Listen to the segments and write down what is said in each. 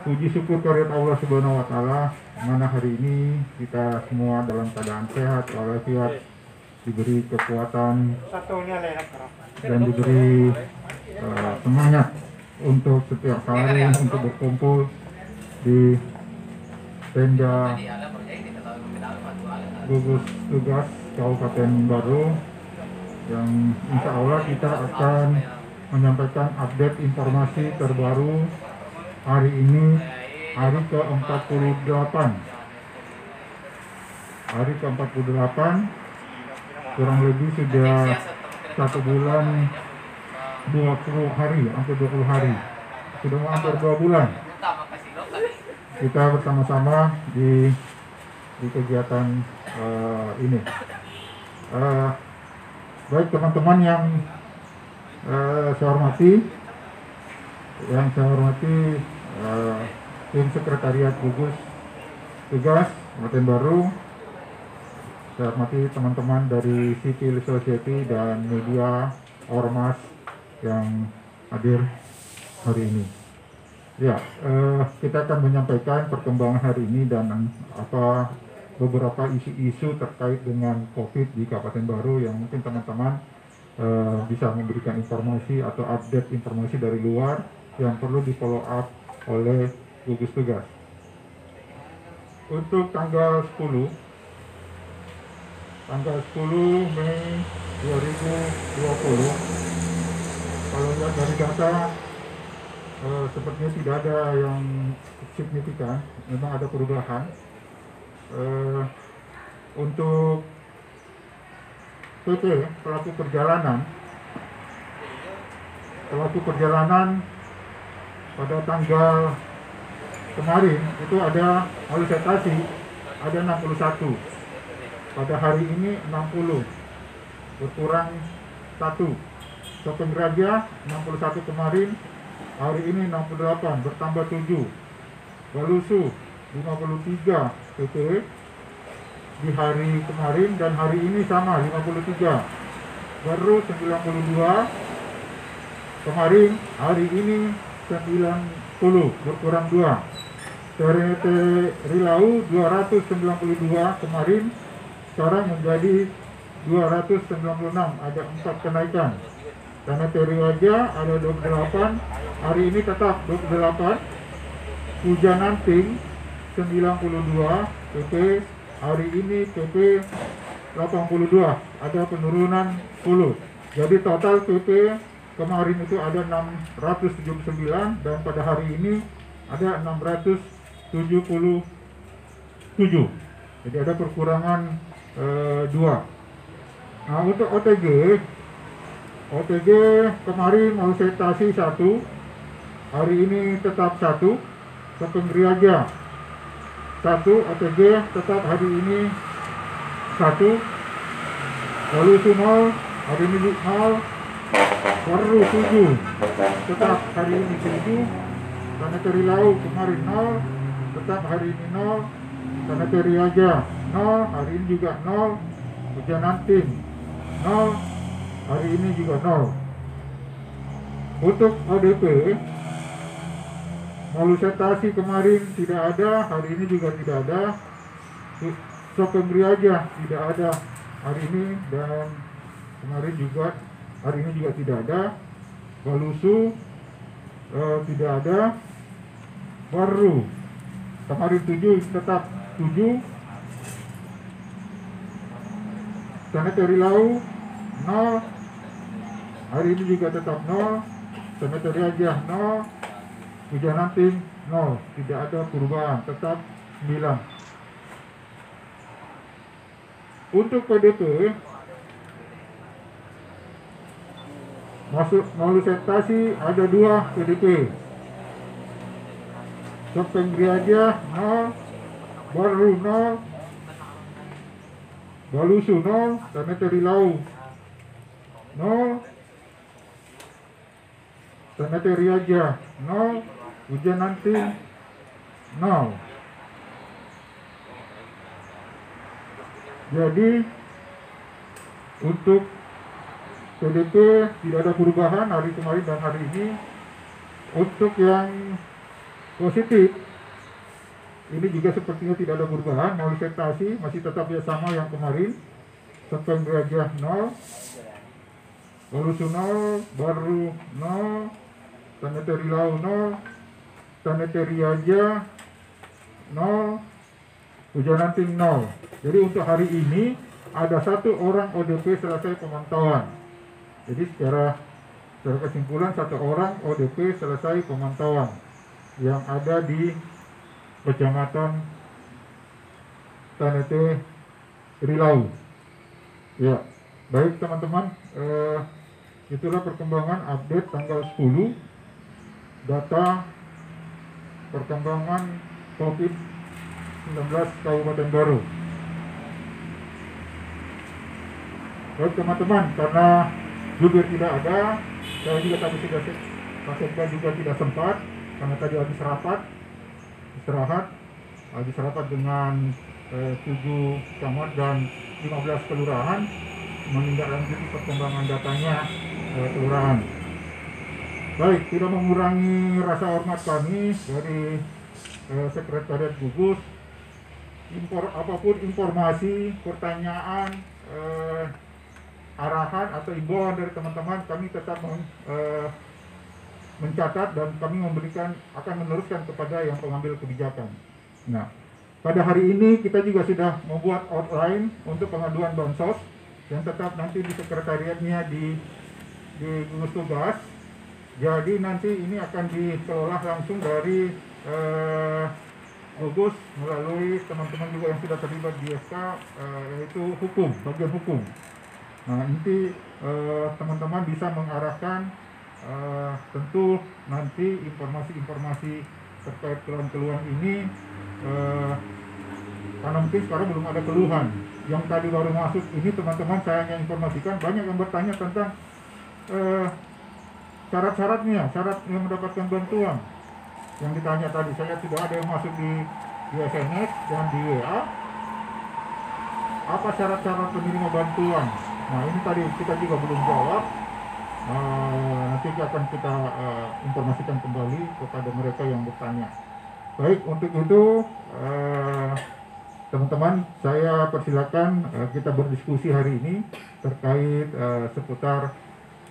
puji syukur kehadirat Allah Subhanahu wa taala, mana hari ini kita semua dalam keadaan sehat walafiat, diberi kekuatan dan diberi semangat untuk setiap hari untuk berkumpul di tenda gugus tugas Kabupaten Baru, yang insya Allah kita akan menyampaikan update informasi terbaru hari ini, hari ke-48. Hari ke-48, kurang lebih sudah 1 bulan 20 hari, hampir 20 hari. Sudah hampir 2 bulan kita bersama-sama di kegiatan ini. Baik teman-teman yang saya hormati, tim sekretariat gugus tugas Kabupaten Baru, saya hormati teman-teman dari civil society dan media ormas yang hadir hari ini. Ya, kita akan menyampaikan perkembangan hari ini dan beberapa isu-isu terkait dengan COVID di Kabupaten Baru yang mungkin teman-teman bisa memberikan informasi atau update informasi dari luar yang perlu di follow up oleh gugus tugas. Untuk tanggal 10 Mei 2020, kalau lihat dari data sepertinya tidak ada yang signifikan, memang ada perubahan. Untuk PT pelaku perjalanan pada tanggal kemarin itu ada malusetasi ada 61, pada hari ini 60, berkurang 1. Topeng Raja 61 kemarin, hari ini 68, bertambah 7. Balusu 53 PT di hari kemarin dan hari ini sama 53. Baru 92 kemarin, hari ini 90, berkurang 2. TRT Rilau 292 kemarin, sekarang menjadi 296, ada 4 kenaikan. TRT Riwaja ada 28, hari ini tetap 28. Hujan Nanting 92 PP, hari ini PP 82, ada penurunan 10. Jadi total PP kemarin itu ada 679 dan pada hari ini ada 677. Jadi ada perkurangan 2. Nah, untuk OTG kemarin malusetasi 1, hari ini tetap 1. Topeng Riaja 1, OTG tetap hari ini 1. Balusu 0, hari ini 0. Baru 7, tetap hari ini 7. TRT Rilau kemarin 0, tetap hari ini 0. TRT Riaja 0, hari ini juga 0. Hujan Nanting 0, hari ini juga 0. Untuk ODP malusetasi kemarin tidak ada, hari ini juga tidak ada. Topeng Riaja tidak ada hari ini dan kemarin juga, hari ini juga tidak ada. Balusu tidak ada. Baru kemarin 7, tetap 7. TRT Rilau 0, hari ini juga tetap 0. TRT Riaja 0. Hujan Nanting 0, tidak ada perubahan, tetap 9. Untuk PDP masuk malusetasi ada 2 PDP. Topeng Riaja 0, Baru 0, Balusu 0, TRT Rilau 0, TRT Riaja 0, Hujan Nanting 0. Jadi untuk PDP tidak ada perubahan hari kemarin dan hari ini. Untuk yang positif. Ini juga sepertinya tidak ada perubahan. Manifestasi masih tetap ya sama yang kemarin. Sekuen Gereja 0, Walusu 0, Baru 0, Tanete Rilau 0, Tanete Riaja 0, Hujananting 0. Jadi untuk hari ini ada 1 orang ODP selesai pemantauan. Jadi secara kesimpulan 1 orang ODP selesai pemantauan yang ada di Kecamatan Tanete Rilau. Ya, baik teman-teman, itulah perkembangan update tanggal 10 data perkembangan COVID-19 Kabupaten Baru. Baik teman-teman, karena jubir tidak ada, saya juga tadi sudah Sekda juga tidak sempat karena tadi habis rapat dengan 7 camat dan 15 kelurahan menindaklanjuti perkembangan datanya kelurahan. Baik, tidak mengurangi rasa hormat kami dari Sekretariat Gugus. Apapun informasi, pertanyaan, arahan atau imbauan dari teman-teman, kami tetap mencatat dan kami akan meneruskan kepada yang pengambil kebijakan. Nah, pada hari ini kita juga sudah membuat outline untuk pengaduan bansos yang tetap nanti di sekretariatnya di gugus tugas. Jadi nanti ini akan dikelola langsung dari gugus melalui teman-teman juga yang sudah terlibat di SK, yaitu hukum, bagian hukum. Nah, nanti teman-teman bisa mengarahkan tentu nanti informasi-informasi terkait keluhan-keluhan ini, karena mungkin sekarang belum ada keluhan. Yang tadi baru masuk ini teman-teman saya hanya informasikan, banyak yang bertanya tentang syarat yang mendapatkan bantuan. Yang ditanya tadi, saya tidak ada yang masuk di SMS dan di WA. Apa syarat-syarat penerima bantuan? Nah, ini tadi kita juga belum jawab. Nanti akan kita informasikan kembali kepada mereka yang bertanya. Baik, untuk itu teman-teman, saya persilakan kita berdiskusi hari ini terkait seputar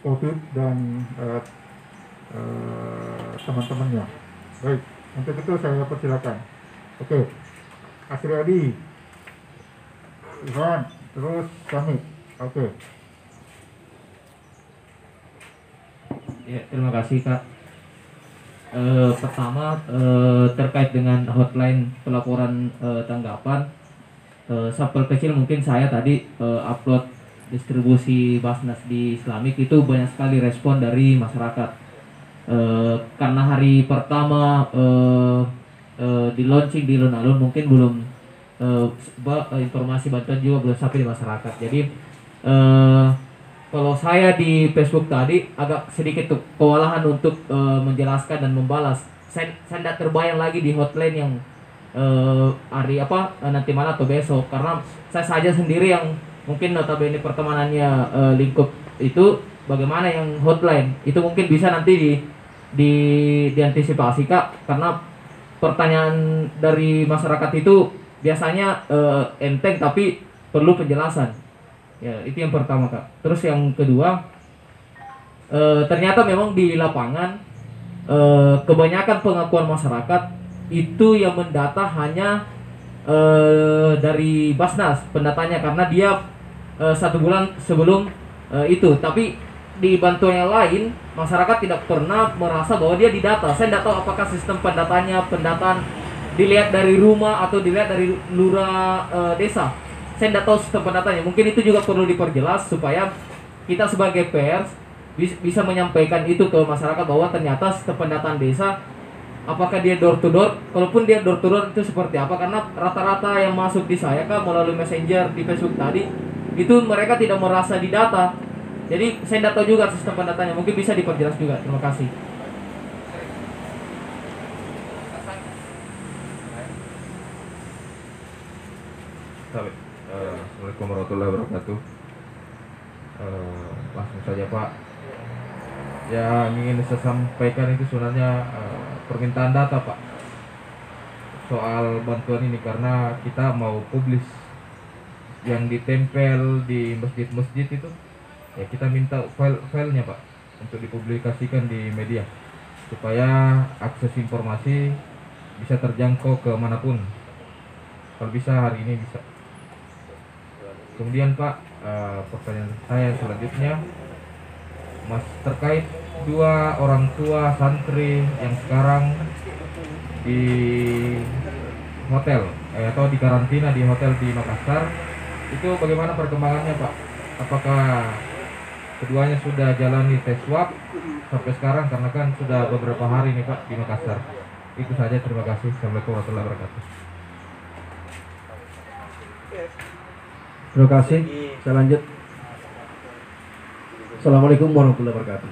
COVID dan teman-temannya. Baik, untuk itu saya persilakan. Oke, Asriadi, Ivan, terus kami. Oke. Ya, terima kasih Kak. Pertama terkait dengan hotline pelaporan tanggapan, sampel kecil mungkin saya tadi upload distribusi Basnas di Islamik itu banyak sekali respon dari masyarakat. Karena hari pertama di launching di alun-alun mungkin belum informasi bantuan juga belum sampai di masyarakat. Jadi kalau saya di Facebook tadi agak sedikit kewalahan untuk menjelaskan dan membalas. Saya tidak terbayang lagi di hotline yang hari nanti malam atau besok, karena saya saja sendiri yang mungkin notabene pertemanannya lingkup itu, bagaimana yang hotline itu mungkin bisa nanti diantisipasi Kak, karena pertanyaan dari masyarakat itu biasanya enteng tapi perlu penjelasan. Ya, itu yang pertama Kak. Terus yang kedua, ternyata memang di lapangan kebanyakan pengakuan masyarakat itu yang mendata hanya dari Basnas pendatanya, karena dia 1 bulan sebelum itu. Tapi di bantuan yang lain masyarakat tidak pernah merasa bahwa dia didata. Saya tidak tahu apakah sistem pendataan dilihat dari rumah atau dilihat dari lurah desa. Saya tidak tahu sistem pendataannya. Mungkin itu juga perlu diperjelas supaya kita sebagai pers bisa menyampaikan itu ke masyarakat bahwa ternyata sistem pendataan desa, apakah dia door to door, kalaupun dia door to door itu seperti apa. Karena rata-rata yang masuk di saya Kak melalui messenger di Facebook tadi itu mereka tidak merasa didata. Jadi saya tidak tahu juga sistem pendataannya. Mungkin bisa diperjelas juga. Terima kasih. Assalamualaikum warahmatullahi wabarakatuh. Langsung saja Pak. Yang ingin saya sampaikan itu sebenarnya permintaan data Pak. soal bantuan ini karena kita mau publis yang ditempel di masjid-masjid itu, ya kita minta filenya Pak untuk dipublikasikan di media supaya akses informasi bisa terjangkau ke manapun. Kalau bisa hari ini bisa. Kemudian Pak, pertanyaan saya selanjutnya terkait 2 orang tua santri yang sekarang di hotel atau di karantina di hotel di Makassar, itu bagaimana perkembangannya Pak? Apakah keduanya sudah jalani tes swab sampai sekarang, karena kan sudah beberapa hari nih Pak di Makassar? Itu saja, terima kasih. Assalamualaikum warahmatullahi wabarakatuh. Terima kasih. Saya lanjut. Assalamualaikum warahmatullahi wabarakatuh.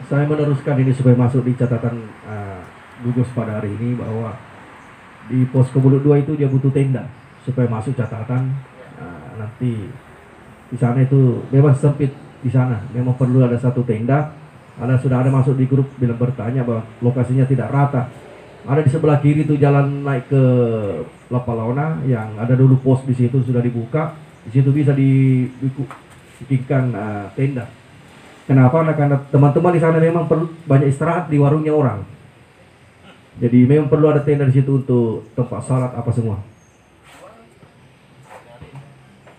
Saya meneruskan ini supaya masuk di catatan gugus pada hari ini bahwa di posko Mulut 2 itu dia butuh tenda supaya masuk catatan. Nanti di sana itu memang sempit di sana, memang perlu ada satu tenda. Sudah ada masuk di grup bilang bertanya bahwa lokasinya tidak rata. Ada di sebelah kiri itu jalan naik ke Lapalauna yang ada dulu pos di situ sudah dibuka. Di situ bisa dibikinkan tenda. Kenapa? Karena teman-teman di sana memang perlu banyak istirahat di warungnya orang. Jadi memang perlu ada tenda di situ untuk tempat salat apa semua.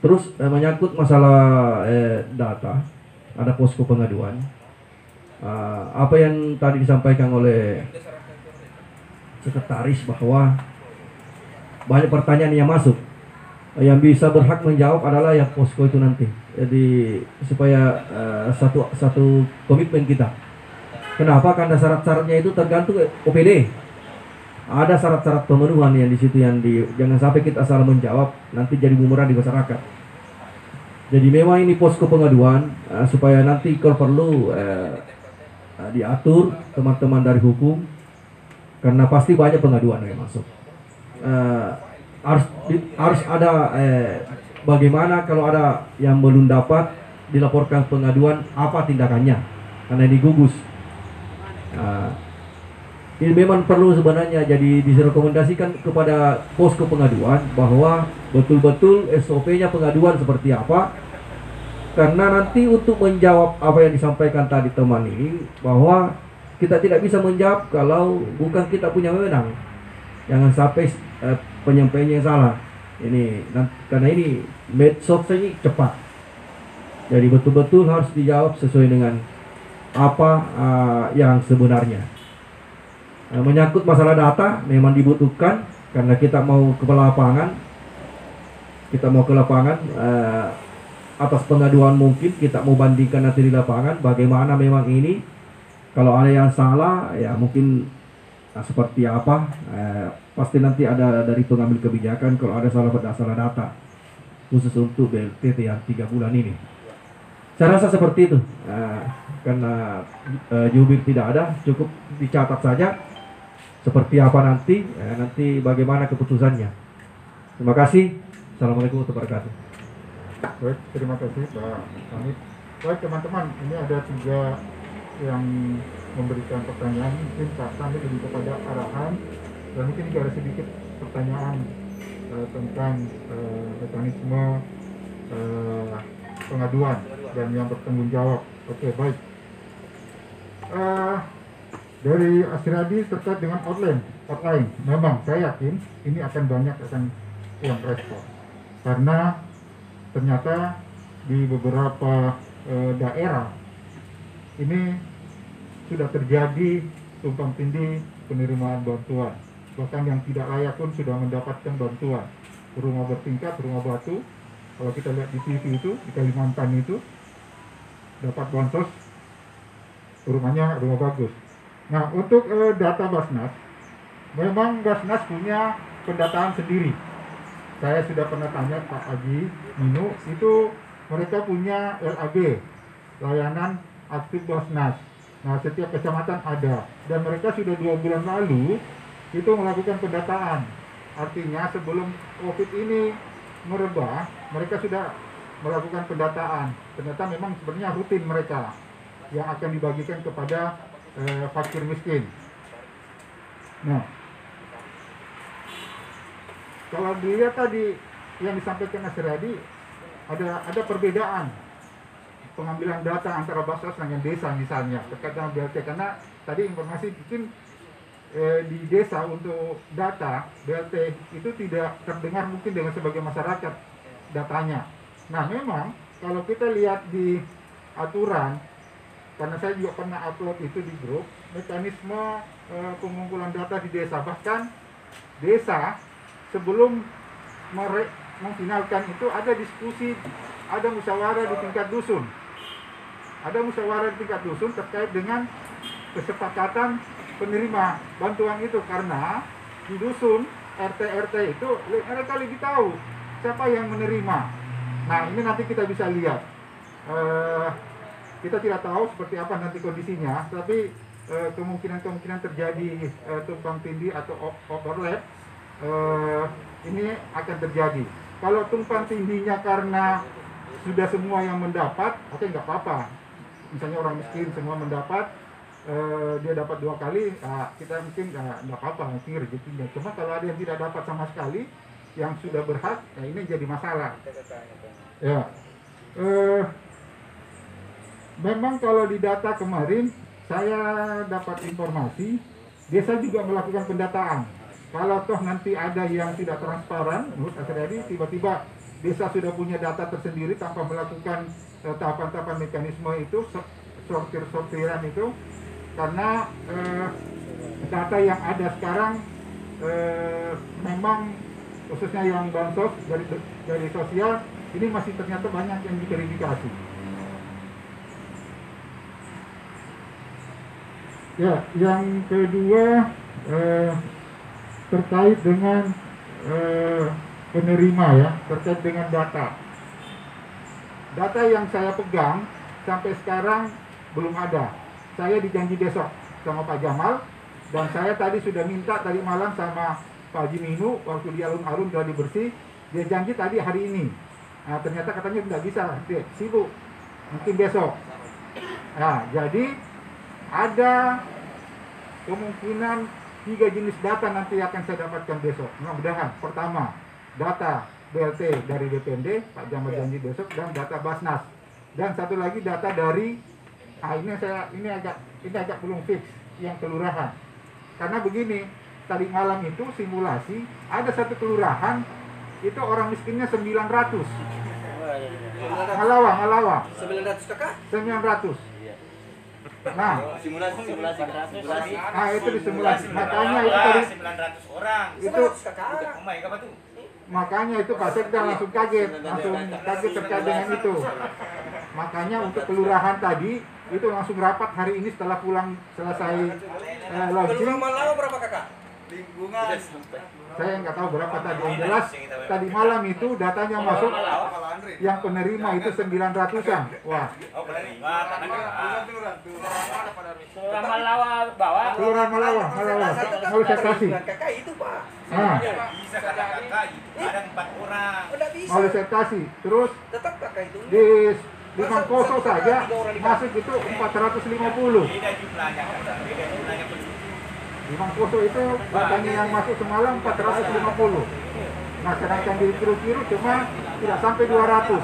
Terus menyangkut masalah data, ada posko pengaduan. Apa yang tadi disampaikan oleh sekretaris bahwa banyak pertanyaan yang masuk, yang bisa berhak menjawab adalah yang posko itu nanti. Jadi supaya satu komitmen kita. Kenapa? Karena syarat-syaratnya itu tergantung OPD. Ada syarat-syarat pemenuhan yang di situ jangan sampai kita salah menjawab nanti jadi bumerang di masyarakat. Jadi memang ini posko pengaduan supaya nanti kalau perlu diatur teman-teman dari hukum, karena pasti banyak pengaduan yang masuk. Harus ada bagaimana kalau ada yang belum dapat dilaporkan pengaduan, apa tindakannya, karena ini gugus. Ini memang perlu sebenarnya jadi direkomendasikan kepada posko pengaduan bahwa betul-betul SOP-nya pengaduan seperti apa, karena nanti untuk menjawab apa yang disampaikan tadi teman ini, bahwa kita tidak bisa menjawab kalau bukan kita punya wewenang. Jangan sampai penyampaiannya salah. Karena ini medsos ini cepat. Jadi betul-betul harus dijawab sesuai dengan apa yang sebenarnya. Menyangkut masalah data memang dibutuhkan karena kita mau ke lapangan. Atas pengaduan mungkin kita mau bandingkan nanti di lapangan bagaimana memang ini. Kalau ada yang salah ya mungkin seperti apa, pasti nanti ada dari pengambil kebijakan kalau ada salah data khusus untuk BLTT yang 3 bulan ini. Saya rasa seperti itu, karena jubir tidak ada, cukup dicatat saja seperti apa nanti bagaimana keputusannya. Terima kasih. Assalamualaikum warahmatullahi wabarakatuh. Baik, terima kasih Pak Hamid. Baik teman-teman, ini ada 3 yang memberikan pertanyaan. Mungkin Pak Hamid lebih kepada arahan, dan mungkin juga ada sedikit pertanyaan tentang mekanisme pengaduan dan yang bertanggung jawab. Oke, baik. Dari Asradi terkait dengan hotline, memang saya yakin ini akan banyak yang respon, karena ternyata di beberapa daerah ini sudah terjadi tumpang tindih penerimaan bantuan, bahkan yang tidak layak pun sudah mendapatkan bantuan. Rumah bertingkat, rumah batu, kalau kita lihat di TV itu di Kalimantan itu dapat bansos, rumahnya rumah bagus. Nah, untuk data Basnas, memang Basnas punya pendataan sendiri. Saya sudah pernah tanya Pak Haji Minu, itu mereka punya LAB, layanan aktif Basnas. Nah, setiap kecamatan ada, dan mereka sudah 2 bulan lalu itu melakukan pendataan. Artinya sebelum COVID ini merebak, mereka sudah melakukan pendataan. Ternyata memang sebenarnya rutin mereka yang akan dibagikan kepada fakir miskin. Nah, kalau dilihat tadi yang disampaikan Mas Riyadi, ada perbedaan pengambilan data antara Basnas dengan desa misalnya terkait dengan BLT, karena tadi informasi mungkin di desa untuk data BLT itu tidak terdengar mungkin dengan sebagai masyarakat datanya. Nah, memang kalau kita lihat di aturan, karena saya juga pernah upload itu di grup, mekanisme pengumpulan data di desa, bahkan desa sebelum memfinalkan itu ada diskusi, ada musyawarah di tingkat dusun. Ada musyawarah di tingkat dusun terkait dengan kesepakatan penerima bantuan itu, karena di dusun RT itu mereka lebih tahu siapa yang menerima. Nah, ini nanti kita bisa lihat. Kita tidak tahu seperti apa nanti kondisinya, tapi kemungkinan terjadi tumpang tindih atau overlap ini akan terjadi. Kalau tumpang tindihnya karena sudah semua yang mendapat, oke, nggak apa-apa. Misalnya orang miskin semua mendapat, dia dapat 2 kali, kita mungkin nggak apa-apa, mungkin rezekinya. Cuma kalau ada yang tidak dapat sama sekali, yang sudah berhak, ini jadi masalah. Ya, memang kalau di data kemarin saya dapat informasi, desa juga melakukan pendataan. Kalau toh nanti ada yang tidak transparan, menurut Asriyadi, tiba-tiba desa sudah punya data tersendiri tanpa melakukan tahapan-tahapan mekanisme itu, sortiran itu, karena data yang ada sekarang memang khususnya yang bansos dari sosial ini masih ternyata banyak yang diverifikasi. Ya, yang kedua terkait dengan penerima, ya, terkait dengan data. Data yang saya pegang sampai sekarang belum ada. Saya dijanji besok sama Pak Jamal, dan saya tadi sudah minta tadi malam sama Pak Haji Minu waktu di alun-alun sudah dibersih, dia janji tadi hari ini. Nah, ternyata katanya tidak bisa, sibuk, mungkin besok. Nah, jadi ada kemungkinan 3 jenis data nanti akan saya dapatkan besok. Mudah-mudahan. Pertama, data BLT dari DPND, Pak Jamal janji besok, dan data Basnas. Dan satu lagi data dari ini agak belum fix, yang kelurahan. Karena begini, tadi malam itu simulasi ada satu kelurahan itu orang miskinnya 900. Malawa. 900 kakak? 900. Nah, Simulasi. nah itu disimulasi. Makanya itu tadi 900 orang. itu Apa tuh? makanya itu Pak Sekda langsung kaget terkait dengan itu. Makanya untuk kelurahan tadi itu langsung rapat hari ini setelah pulang selesai launching. Kelurahan Malawa berapa kakak? Lingkungan. Saya nggak tahu berapa tadi, yang jelas tadi malam itu datanya masuk yang penerima itu 900-an. Wah, Oh, penerima. Kelurahan Malawa bawah. kelurahan Malawa, mau saya kasih. Kakak itu pak. Nah, Bisa kakak itu ada 4 orang. Udah bisa. mau saya kasih. Terus Tetap kakak itu. di Mangkoso saja masuk itu 450. Beda jumlahnya. Beda jumlahnya penduduk. Di Mangkoso itu datanya yang masuk semalam 450. Nah, sedangkan di Kiru-Kiru cuma tidak sampai 200.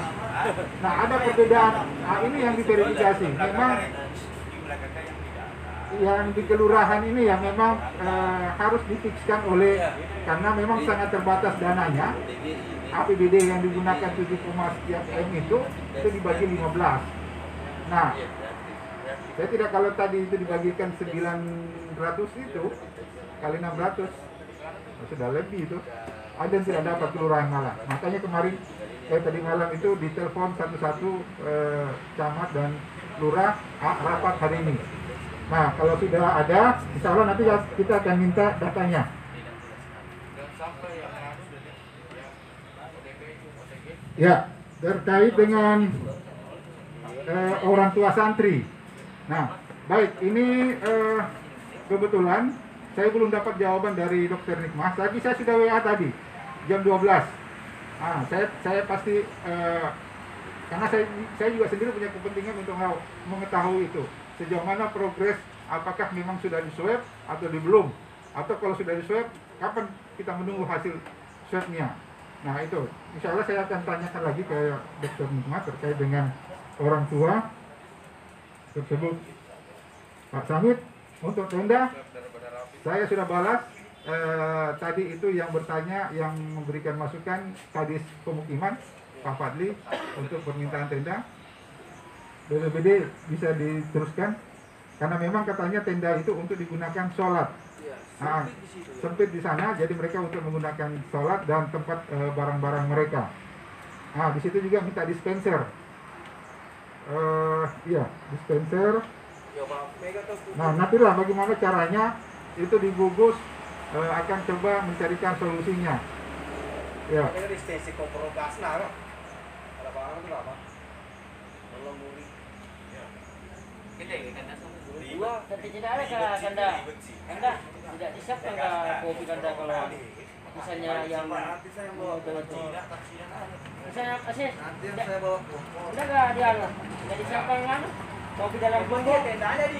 Nah, ada perbedaan. Nah, ini yang diverifikasi. Memang Jumlah kakak yang tidak. yang di kelurahan ini yang memang harus difikskan oleh, karena memang sangat terbatas dananya. APBD yang digunakan 7, sekian M itu dibagi 15. Nah, saya tidak, kalau tadi itu dibagikan 900 itu kali 600 sudah lebih itu. Ada yang tidak dapat kelurahan malah. Makanya kemarin tadi malam itu ditelepon satu-satu camat dan lurah rapat hari ini. Nah, kalau sudah ada, insya Allah nanti kita akan minta datanya. Ya, terkait dengan orang tua santri. Nah, baik, ini kebetulan saya belum dapat jawaban dari Dr. Nikmah. Tapi saya sudah WA tadi jam 12. Nah, saya pasti karena saya juga sendiri punya kepentingan untuk mengetahui itu sejauh mana progres, apakah memang sudah di swab atau belum. atau kalau sudah di swab, kapan kita menunggu hasil swabnya. Nah itu, insya Allah saya akan tanyakan lagi ke Dr. Muhammad terkait dengan orang tua tersebut. Pak Samit, untuk tenda, saya sudah balas. Tadi itu yang bertanya, yang memberikan masukan Kadis Pemukiman, Pak Fadli, untuk permintaan tenda. BPBD bisa diteruskan, karena memang katanya tenda itu untuk digunakan sholat. Nah, sempit di sana, jadi mereka untuk menggunakan sholat dan tempat barang-barang mereka. Nah, di situ juga minta dispenser. Iya, dispenser. Nah, nantilah bagaimana caranya itu di gugus akan coba mencarikan solusinya. Ya. Ini dispensi kompor gas nah. Ada barang itu apa? Tolong muri. Dua, tapi tidak ada kanda. Kanda tidak disiapkan ke kopi kanda kalau misalnya yang mau ke itu. Misalnya asis. Nanti saya bawa Udah nggak dia nggak disiapkan mana? Kopi dalam botol. tendanya di.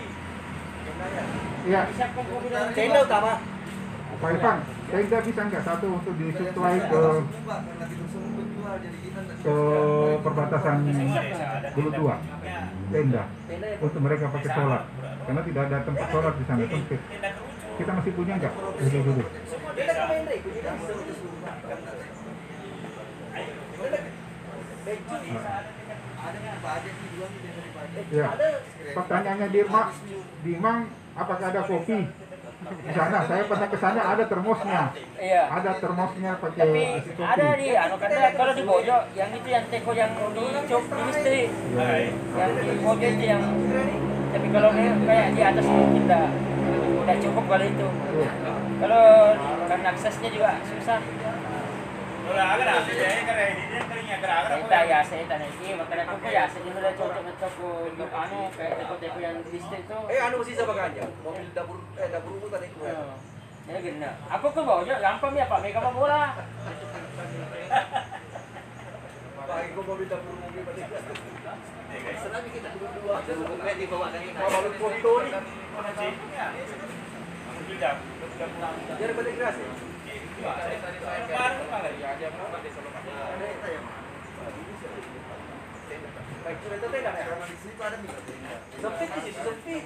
Tendanya. Iya, Disiapkan kopi dalam Tenda utama. Pak Irfan, tenda bisa nggak satu untuk disuplai ke perbatasan Bulu Dua, tenda untuk mereka pakai sholat, karena tidak ada tempat sholat di sana, sempit. Kita masih punya nggak? Dulu. Ya, pertanyaannya Dimang, apakah ada kopi di sana? Saya pernah ke sana, ada termosnya. Iya. Ada termosnya pakai Tapi isi kopi. ada di kanda kalau di Bojo yang itu yang teko yang di misteri. Yang di Bojo itu yang tapi kalau kayak di atas mungkin udah cukup kalau itu. Kalau karena aksesnya juga susah. Kita ya saya tanya ini makanya aku ya saya udah cocok untuk kayak teko-teko yang di listrik itu. Anu sisa baganya. Mobil dapur umum tadi itu. Ya gini. Aku ke Bojo gampang ya Pak, mega bola. Pak, aku mobil dapur umum tadi. Senang kita berdua. Mobil dibawa dari mobil foto nih. Biar berintegrasi. Baik, sudah itu tenda ya? Sempit di situ, sempit.